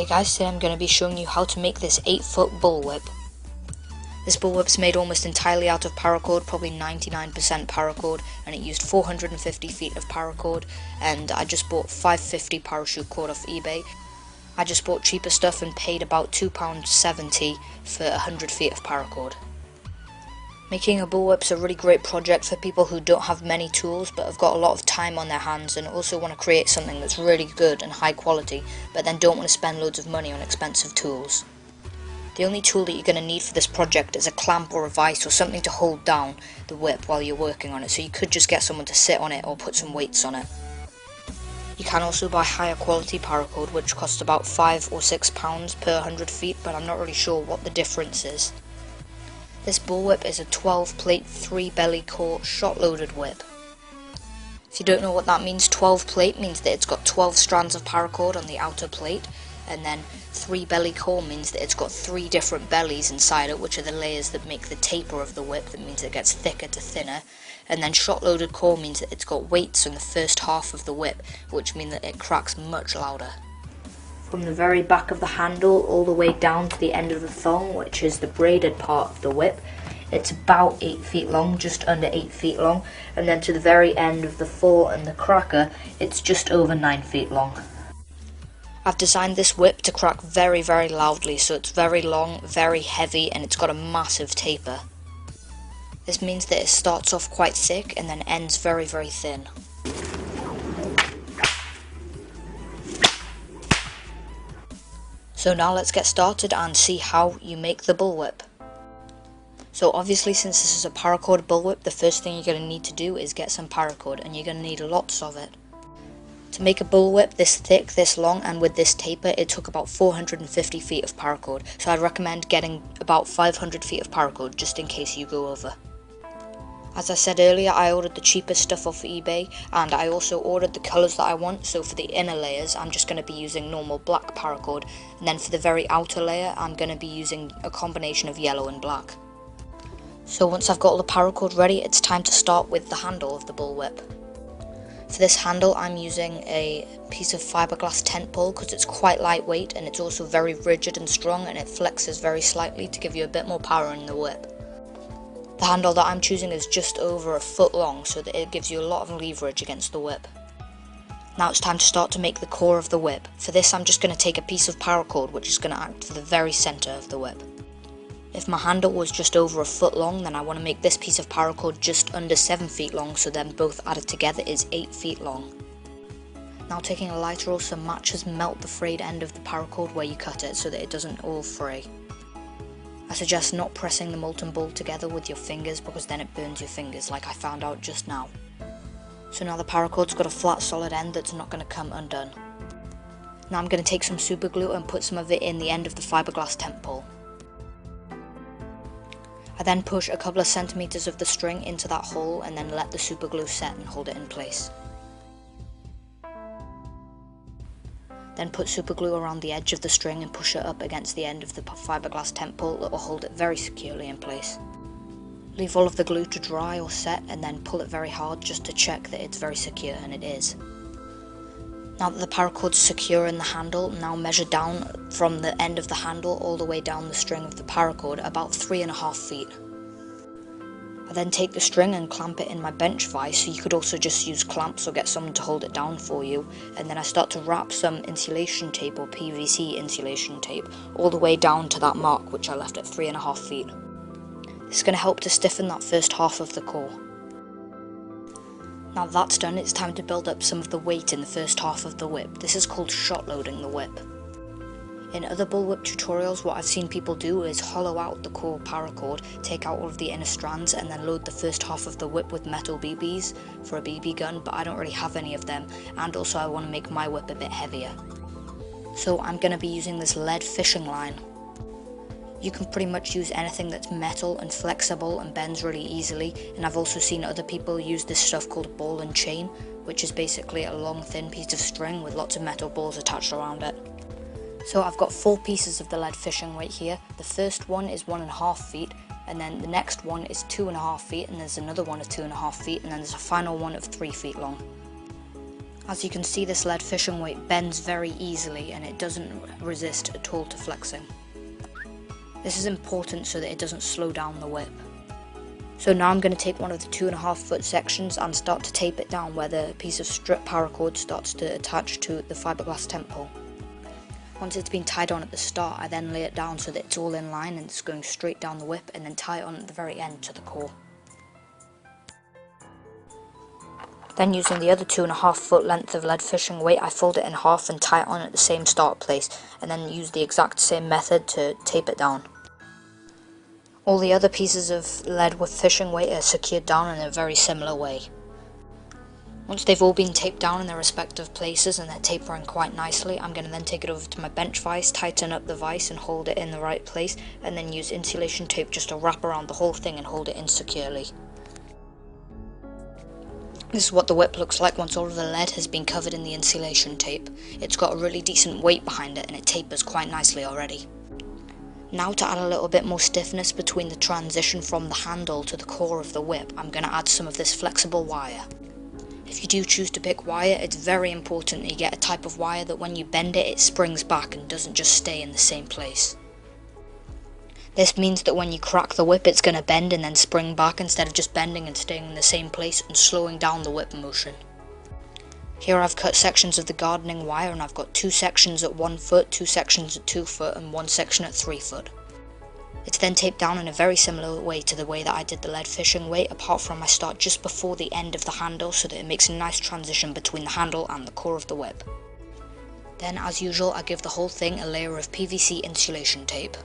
guys, today I'm going to be showing you how to make this 8-foot bullwhip. This bullwhip's made almost entirely out of paracord, probably 99% paracord, and it used 450 feet of paracord, and I just bought 550 parachute cord off eBay. I just bought cheaper stuff and paid about £2.70 for 100 feet of paracord. Making a bullwhip's a really great project for people who don't have many tools but have got a lot of time on their hands and also want to create something that's really good and high quality, but then don't want to spend loads of money on expensive tools. The only tool that you're going to need for this project is a clamp or a vise or something to hold down the whip while you're working on it, so you could just get someone to sit on it or put some weights on it. You can also buy higher quality paracord, which costs about £5 or £6 per 100 feet, but I'm not really sure what the difference is. This bullwhip is a 12 plate 3 belly core shot loaded whip. If you don't know what that means, 12 plate means that it's got 12 strands of paracord on the outer plate, and then 3 belly core means that it's got 3 different bellies inside it, which are the layers that make the taper of the whip. That means it gets thicker to thinner. And then shot loaded core means that it's got weights in the first half of the whip, which mean that it cracks much louder. From the very back of the handle all the way down to the end of the thong, which is the braided part of the whip, it's about 8 feet long, just under 8 feet long, and then to the very end of the fall and the cracker, it's just over 9 feet long. I've designed this whip to crack very, very loudly, so it's very long, very heavy, and it's got a massive taper. This means that it starts off quite thick and then ends very, very thin. So now let's get started and see how you make the bullwhip. So obviously, since this is a paracord bullwhip, the first thing you're going to need to do is get some paracord, and you're going to need lots of it. To make a bullwhip this thick, this long, and with this taper, it took about 450 feet of paracord, so I'd recommend getting about 500 feet of paracord just in case you go over. As I said earlier, I ordered the cheapest stuff off eBay, and I also ordered the colours that I want. So for the inner layers, I'm just going to be using normal black paracord, and then for the very outer layer, I'm going to be using a combination of yellow and black. So once I've got all the paracord ready, it's time to start with the handle of the bullwhip. For this handle, I'm using a piece of fiberglass tent pole because it's quite lightweight and it's also very rigid and strong, and it flexes very slightly to give you a bit more power in the whip. The handle that I'm choosing is just over a foot long, so that it gives you a lot of leverage against the whip. Now it's time to start to make the core of the whip. For this, I'm just going to take a piece of paracord which is going to act for the very centre of the whip. If my handle was just over a foot long, then I want to make this piece of paracord just under 7 feet long, so then both added together is 8 feet long. Now taking a lighter or some matches, melt the frayed end of the paracord where you cut it so that it doesn't all fray. I suggest not pressing the molten ball together with your fingers because then it burns your fingers, like I found out just now. So now the paracord's got a flat solid end that's not going to come undone. Now I'm going to take some super glue and put some of it in the end of the fiberglass tent pole. I then push a couple of centimeters of the string into that hole and then let the super glue set and hold it in place. Then put super glue around the edge of the string and push it up against the end of the fiberglass tent pole that will hold it very securely in place. Leave all of the glue to dry or set and then pull it very hard just to check that it's very secure, and it is. Now that the paracord's secure in the handle, now measure down from the end of the handle all the way down the string of the paracord about 3.5 feet. I then take the string and clamp it in my bench vise, so you could also just use clamps or get someone to hold it down for you, and then I start to wrap some insulation tape or PVC insulation tape all the way down to that mark which I left at 3.5 feet. This is going to help to stiffen that first half of the core. Now that's done, it's time to build up some of the weight in the first half of the whip. This is called shot loading the whip. In other bullwhip tutorials, what I've seen people do is hollow out the core paracord, take out all of the inner strands, and then load the first half of the whip with metal BBs for a BB gun, but I don't really have any of them, and also I want to make my whip a bit heavier. So I'm going to be using this lead fishing line. You can pretty much use anything that's metal and flexible and bends really easily, and I've also seen other people use this stuff called ball and chain, which is basically a long thin piece of string with lots of metal balls attached around it. So I've got 4 pieces of the lead fishing right here. The first one is 1.5 feet, and then the next one is 2.5 feet, and there's another one of 2.5 feet, and then there's a final one of 3 feet long. As you can see, this lead fishing weight bends very easily and it doesn't resist at all to flexing. This is important so that it doesn't slow down the whip. So now I'm going to take one of the 2.5 foot sections and start to tape it down where the piece of strip paracord starts to attach to the fiberglass tent pole. Once it's been tied on at the start, I then lay it down so that it's all in line and it's going straight down the whip, and then tie it on at the very end to the core. Then using the other 2.5 foot length of lead fishing weight, I fold it in half and tie it on at the same start place, and then use the exact same method to tape it down. All the other pieces of lead with fishing weight are secured down in a very similar way. Once they've all been taped down in their respective places and they're tapering quite nicely, I'm going to then take it over to my bench vise, tighten up the vise and hold it in the right place, and then use insulation tape just to wrap around the whole thing and hold it in securely. This is what the whip looks like once all of the lead has been covered in the insulation tape. It's got a really decent weight behind it and it tapers quite nicely already. Now, to add a little bit more stiffness between the transition from the handle to the core of the whip, I'm going to add some of this flexible wire. If you do choose to pick wire, it's very important that you get a type of wire that when you bend it, it springs back and doesn't just stay in the same place. This means that when you crack the whip, it's going to bend and then spring back instead of just bending and staying in the same place and slowing down the whip motion. Here I've cut sections of the gardening wire, and I've got 2 sections at 1 foot, 2 sections at 2 foot and 1 section at 3 foot. It's then taped down in a very similar way to the way that I did the lead fishing weight, apart from I start just before the end of the handle so that it makes a nice transition between the handle and the core of the whip. Then, as usual, I give the whole thing a layer of PVC insulation tape.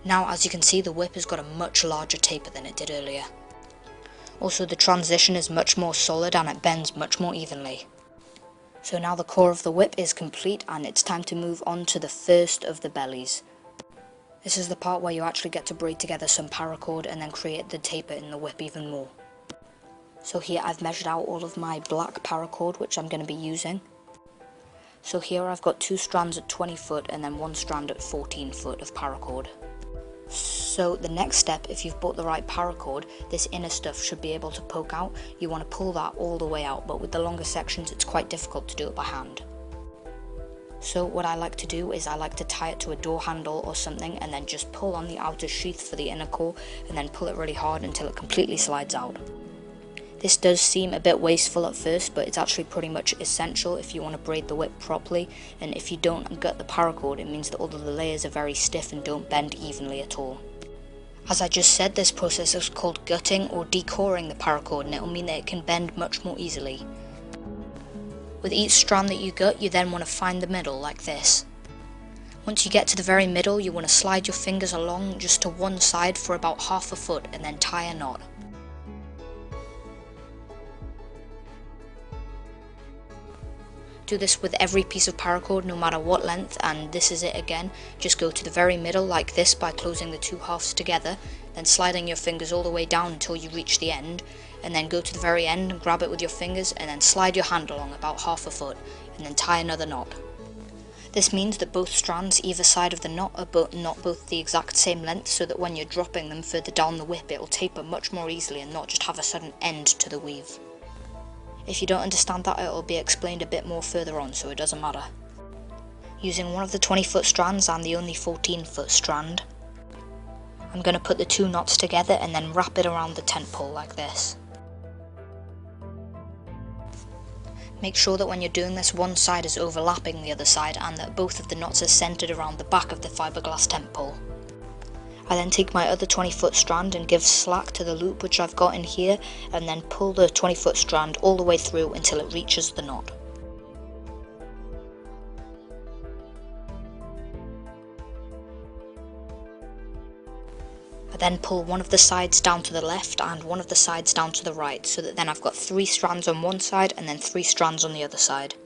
Now, as you can see, the whip has got a much larger taper than it did earlier. Also, the transition is much more solid and it bends much more evenly. So now the core of the whip is complete and it's time to move on to the first of the bellies. This is the part where you actually get to braid together some paracord and then create the taper in the whip even more. So here I've measured out all of my black paracord which I'm going to be using. So here I've got 2 strands at 20 foot and then 1 strand at 14 foot of paracord. So the next step, if you've bought the right paracord, this inner stuff should be able to poke out. You want to pull that all the way out, but with the longer sections it's quite difficult to do it by hand. So what I like to do is I like to tie it to a door handle or something and then just pull on the outer sheath for the inner core and then pull it really hard until it completely slides out. This does seem a bit wasteful at first, but it's actually pretty much essential if you want to braid the whip properly, and if you don't gut the paracord, it means that all of the layers are very stiff and don't bend evenly at all. As I just said, this process is called gutting or decoring the paracord, and it will mean that it can bend much more easily. With each strand that you gut, you then want to find the middle like this. Once you get to the very middle, you want to slide your fingers along just to one side for about 1/2 foot and then tie a knot. Do this with every piece of paracord, no matter what length, and this is it again. Just go to the very middle like this by closing the 2 halves together, then sliding your fingers all the way down until you reach the end, and then go to the very end and grab it with your fingers and then slide your hand along about 1/2 foot and then tie another knot. This means that both strands either side of the knot are not both the exact same length, so that when you're dropping them further down the whip it will taper much more easily and not just have a sudden end to the weave. If you don't understand that, it will be explained a bit more further on, so it doesn't matter. Using one of the 20 foot strands and the only 14 foot strand, I'm going to put the 2 knots together and then wrap it around the tent pole like this. Make sure that when you're doing this, one side is overlapping the other side and that both of the knots are centered around the back of the fiberglass tent pole. I then take my other 20 foot strand and give slack to the loop which I've got in here, and then pull the 20 foot strand all the way through until it reaches the knot. I then pull one of the sides down to the left and one of the sides down to the right, so that then I've got 3 strands on one side and then 3 strands on the other side.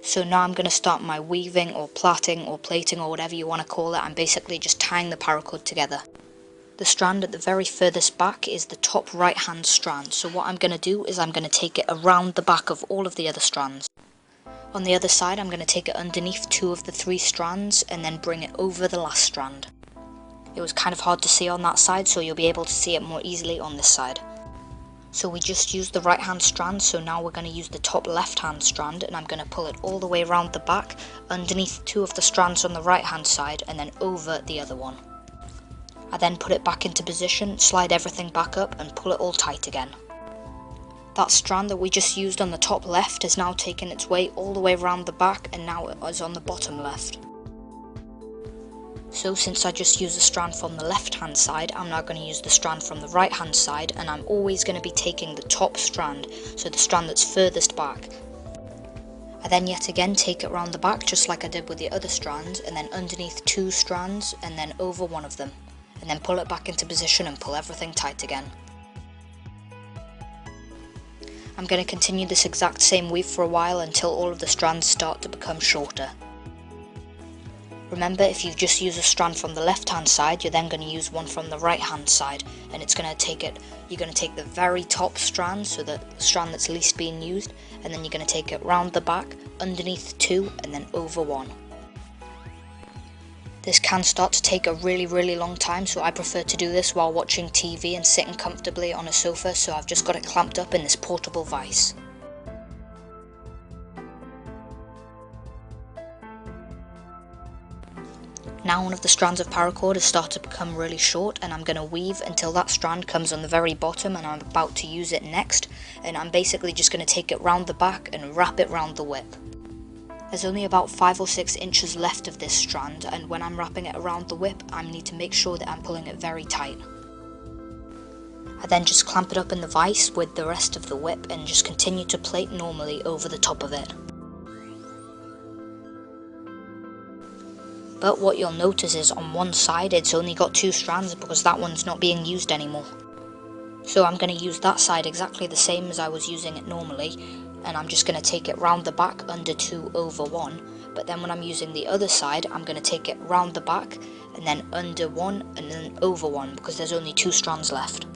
So now I'm going to start my weaving or plaiting or plating or whatever you want to call it. I'm basically just tying the paracord together. The strand at the very furthest back is the top right hand strand, so what I'm going to do is I'm going to take it around the back of all of the other strands. On the other side I'm going to take it underneath 2 of the 3 strands and then bring it over the last strand. It was kind of hard to see on that side, so you'll be able to see it more easily on this side. So we just used the right hand strand, so now we're going to use the top left hand strand, and I'm going to pull it all the way around the back, underneath two of the strands on the right hand side, and then over the other one. I then put it back into position, slide everything back up, and pull it all tight again. That strand that we just used on the top left is now taking its way all the way around the back, and now it is on the bottom left. So since I just used the strand from the left hand side, I'm now going to use the strand from the right hand side, and I'm always going to be taking the top strand, so the strand that's furthest back. I then yet again take it round the back just like I did with the other strands, and then underneath two strands and then over one of them, and then pull it back into position and pull everything tight again. I'm going to continue this exact same weave for a while until all of the strands start to become shorter. Remember, if you just use a strand from the left hand side, you're then going to use one from the right hand side, and it's going to take it, you're going to take the very top strand, so the strand that's least being used, and then you're going to take it round the back, underneath two, and then over one. This can start to take a really long time, so I prefer to do this while watching TV and sitting comfortably on a sofa, so I've just got it clamped up in this portable vise. Now one of the strands of paracord has started to become really short, and I'm going to weave until that strand comes on the very bottom and I'm about to use it next, and I'm basically just going to take it round the back and wrap it round the whip. There's only about 5 or 6 inches left of this strand, and when I'm wrapping it around the whip, I need to make sure that I'm pulling it very tight. I then just clamp it up in the vise with the rest of the whip and just continue to plait normally over the top of it. But what you'll notice is on one side it's only got 2 strands because that one's not being used anymore. So I'm going to use that side exactly the same as I was using it normally, and I'm just going to take it round the back under 2 over 1, but then when I'm using the other side I'm going to take it round the back and then under 1 and then over 1 because there's only 2 strands left.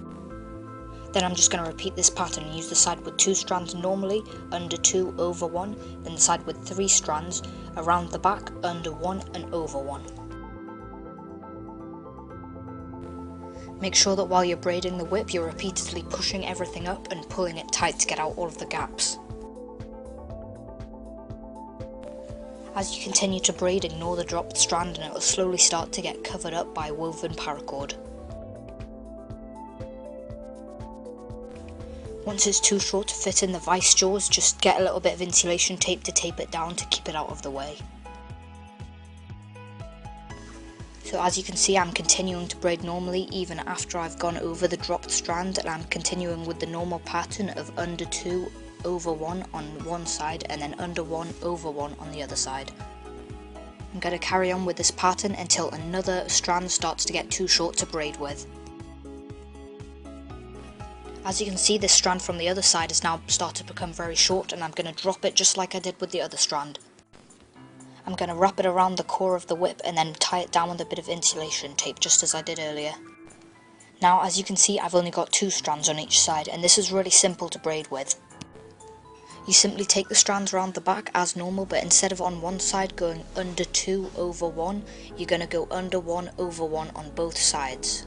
Then I'm just going to repeat this pattern and use the side with 2 strands normally, under 2 over 1, then the side with 3 strands, around the back, under 1 and over 1. Make sure that while you're braiding the whip you're repeatedly pushing everything up and pulling it tight to get out all of the gaps. As you continue to braid, ignore the dropped strand and it will slowly start to get covered up by woven paracord. Once it's too short to fit in the vice jaws, just get a little bit of insulation tape to tape it down to keep it out of the way. So as you can see, I'm continuing to braid normally even after I've gone over the dropped strand, and I'm continuing with the normal pattern of under 2 over 1 on one side and then under 1 over 1 on the other side. I'm going to carry on with this pattern until another strand starts to get too short to braid with. As you can see, this strand from the other side has now started to become very short, and I'm going to drop it just like I did with the other strand. I'm going to wrap it around the core of the whip and then tie it down with a bit of insulation tape just as I did earlier. Now as you can see, I've only got 2 strands on each side, and this is really simple to braid with. You simply take the strands around the back as normal, but instead of on one side going under 2 over 1, you're going to go under 1 over 1 on both sides.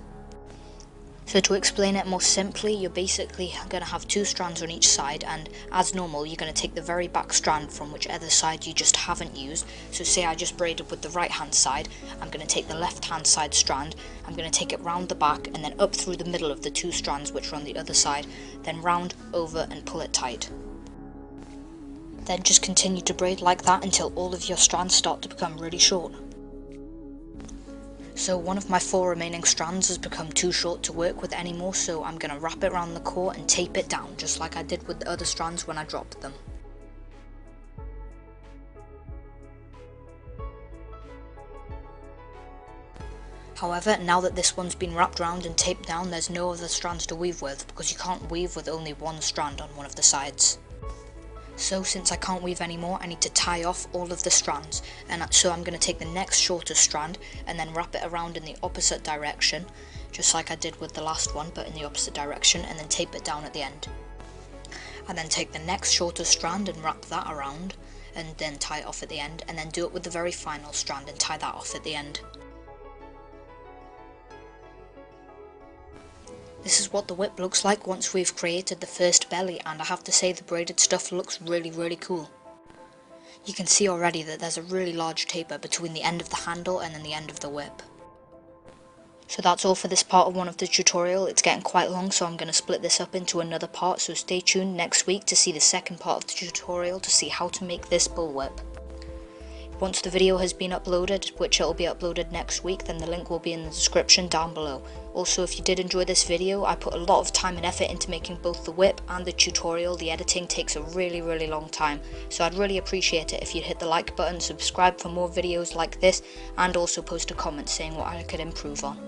So to explain it more simply, you're basically going to have 2 strands on each side, and as normal you're going to take the very back strand from whichever side you just haven't used. So say I just braided with the right hand side, I'm going to take the left hand side strand, I'm going to take it round the back and then up through the middle of the 2 strands which are on the other side, then round, over and pull it tight. Then just continue to braid like that until all of your strands start to become really short. So one of my 4 remaining strands has become too short to work with anymore, so I'm going to wrap it around the core and tape it down just like I did with the other strands when I dropped them. However, now that this one's been wrapped around and taped down, there's no other strands to weave with because you can't weave with only one strand on one of the sides. So since I can't weave anymore, I need to tie off all of the strands, and so I'm going to take the next shortest strand and then wrap it around in the opposite direction, just like I did with the last one, but in the opposite direction, and then tape it down at the end. And then take the next shortest strand and wrap that around, and then tie it off at the end, and then do it with the very final strand and tie that off at the end. This is what the whip looks like once we've created the first belly, and I have to say the braided stuff looks really cool. You can see already that there's a really large taper between the end of the handle and then the end of the whip. So that's all for this part of 1 of the tutorial. It's getting quite long, so I'm going to split this up into another part, so stay tuned next week to see the second part of the tutorial to see how to make this bullwhip. Once the video has been uploaded, which it will be uploaded next week, then the link will be in the description down below. Also, if you did enjoy this video, I put a lot of time and effort into making both the whip and the tutorial. The editing takes a really long time, so I'd really appreciate it if you'd hit the like button, subscribe for more videos like this, and also post a comment saying what I could improve on.